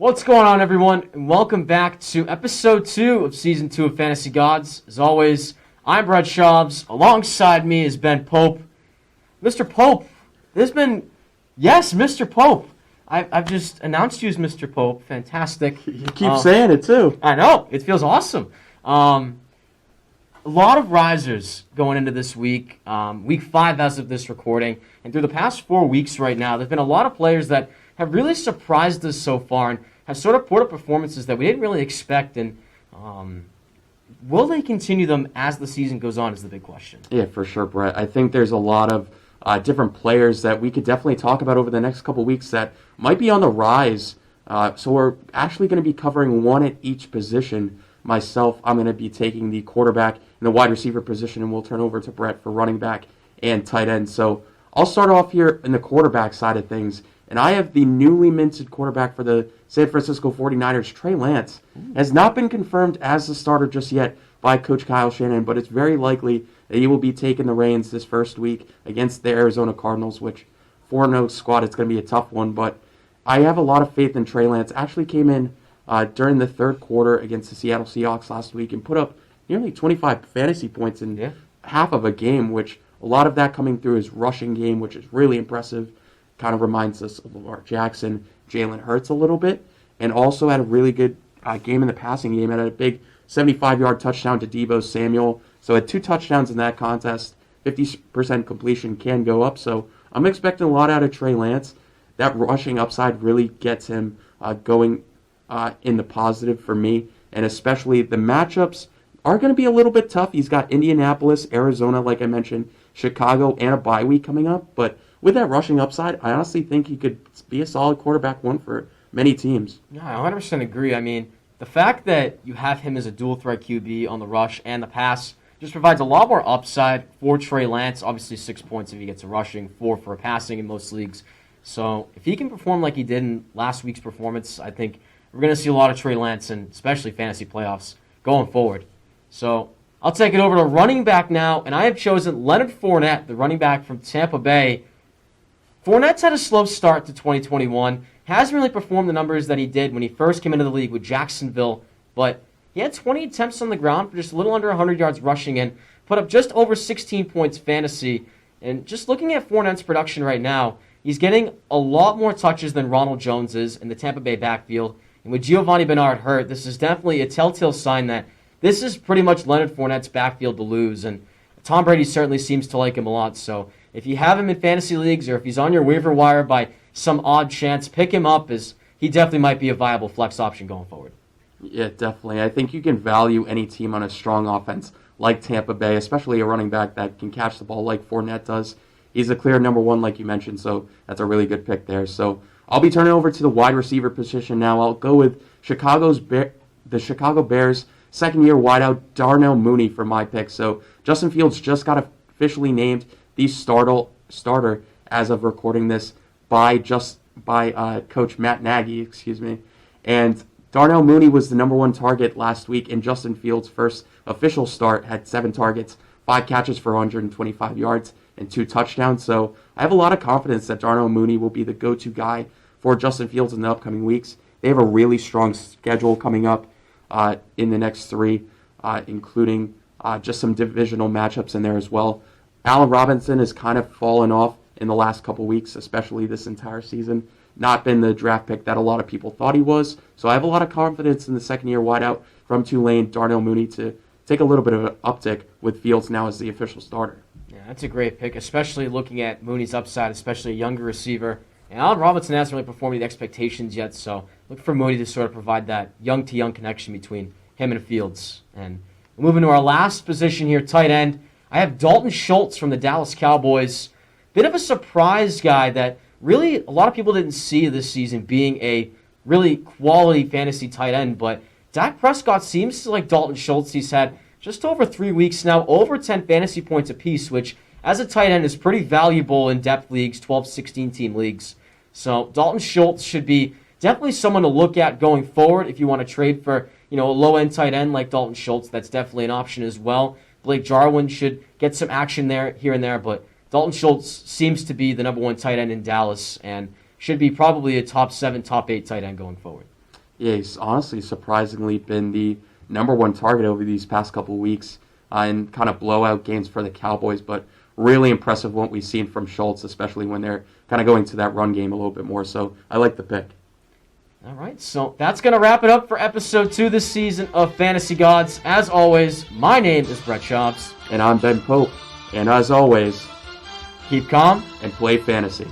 What's going on, everyone? And welcome back to episode 2 of season 2 of Fantasy Gods. As always, I'm Brett Chaves. Alongside me is Ben Pope. Mr. Pope, yes, Mr. Pope. I've just announced you as Mr. Pope. Fantastic. You keep saying it, too. I know. It feels awesome. A lot of risers going into this week. Week 5 as of this recording. And through the past 4 weeks right now, there's been a lot of players that have really surprised us so far and have sort of put up performances that we didn't really expect. And will they continue them as the season goes on is the big question. Yeah, for sure, Brett. I think there's a lot of different players that we could definitely talk about over the next couple weeks that might be on the rise. So we're actually going to be covering one at each position. Myself, I'm going to be taking the quarterback and the wide receiver position, and we'll turn over to Brett for running back and tight end. So I'll start off here in the quarterback side of things. And I have the newly minted quarterback for the San Francisco 49ers, Trey Lance. Has not been confirmed as the starter just yet by Coach Kyle Shanahan, but it's very likely that he will be taking the reins this first week against the Arizona Cardinals, which 4-0 squad, it's going to be a tough one. But I have a lot of faith in Trey Lance. Actually came in during the third quarter against the Seattle Seahawks last week and put up nearly 25 fantasy points in half of a game, which a lot of that coming through his rushing game, which is really impressive. Kind of reminds us of Lamar Jackson, Jalen Hurts a little bit, and also had a really good game in the passing game. Had a big 75-yard touchdown to Deebo Samuel. So had 2 touchdowns in that contest. 50% completion can go up. So I'm expecting a lot out of Trey Lance. That rushing upside really gets him going in the positive for me, and especially the matchups are going to be a little bit tough. He's got Indianapolis, Arizona, like I mentioned, Chicago, and a bye week coming up, but with that rushing upside, I honestly think he could be a solid quarterback one for many teams. Yeah, I 100% agree. I mean, the fact that you have him as a dual threat QB on the rush and the pass just provides a lot more upside for Trey Lance. Obviously 6 points if he gets a rushing, 4 for a passing in most leagues. So if he can perform like he did in last week's performance, I think we're going to see a lot of Trey Lance, and especially fantasy playoffs, going forward. So I'll take it over to running back now, and I have chosen Leonard Fournette, the running back from Tampa Bay. Fournette's had a slow start to 2021. Hasn't really performed the numbers that he did when he first came into the league with Jacksonville, but he had 20 attempts on the ground for just a little under 100 yards rushing and put up just over 16 points fantasy. And just looking at Fournette's production right now, he's getting a lot more touches than Ronald Jones is in the Tampa Bay backfield. And with Giovanni Bernard hurt, this is definitely a telltale sign that this is pretty much Leonard Fournette's backfield to lose. And Tom Brady certainly seems to like him a lot, so if you have him in fantasy leagues or if he's on your waiver wire by some odd chance, pick him up, as he definitely might be a viable flex option going forward. Yeah, definitely. I think you can value any team on a strong offense like Tampa Bay, especially a running back that can catch the ball like Fournette does. He's a clear number one, like you mentioned, so that's a really good pick there. So I'll be turning over to the wide receiver position now. I'll go with the Chicago Bears' second-year wideout, Darnell Mooney, for my pick. So Justin Fields just got officially named the starter as of recording this by Coach Matt Nagy, and Darnell Mooney was the number 1 target last week in Justin Fields' first official start. Had 7 targets, 5 catches for 125 yards, and 2 touchdowns. So I have a lot of confidence that Darnell Mooney will be the go-to guy for Justin Fields in the upcoming weeks. They have a really strong schedule coming up in the next 3, including just some divisional matchups in there as well. Allen Robinson has kind of fallen off in the last couple weeks, especially this entire season. Not been the draft pick that a lot of people thought he was. So I have a lot of confidence in the second-year wideout from Tulane, Darnell Mooney, to take a little bit of an uptick with Fields now as the official starter. Yeah, that's a great pick, especially looking at Mooney's upside, especially a younger receiver. And Allen Robinson hasn't really performed to the expectations yet, so look for Mooney to sort of provide that young-to-young connection between him and Fields. And moving to our last position here, tight end, I have Dalton Schultz from the Dallas Cowboys. Bit of a surprise guy that really a lot of people didn't see this season being a really quality fantasy tight end, but Dak Prescott seems to like Dalton Schultz. He's had just over 3 weeks now, over 10 fantasy points apiece, which as a tight end is pretty valuable in depth leagues, 12, 16-team leagues. So Dalton Schultz should be definitely someone to look at going forward if you want to trade for a low-end tight end like Dalton Schultz. That's definitely an option as well. Blake Jarwin should get some action there, here and there, but Dalton Schultz seems to be the number 1 tight end in Dallas and should be probably a top 7, top 8 tight end going forward. Yeah, he's honestly surprisingly been the number one target over these past couple of weeks in kind of blowout games for the Cowboys, but really impressive what we've seen from Schultz, especially when they're kind of going to that run game a little bit more. So I like the pick. All right, so that's going to wrap it up for episode 2 this season of Fantasy Gods. As always, my name is Brett Chaves. And I'm Ben Pope. And as always, Keep calm and play fantasy.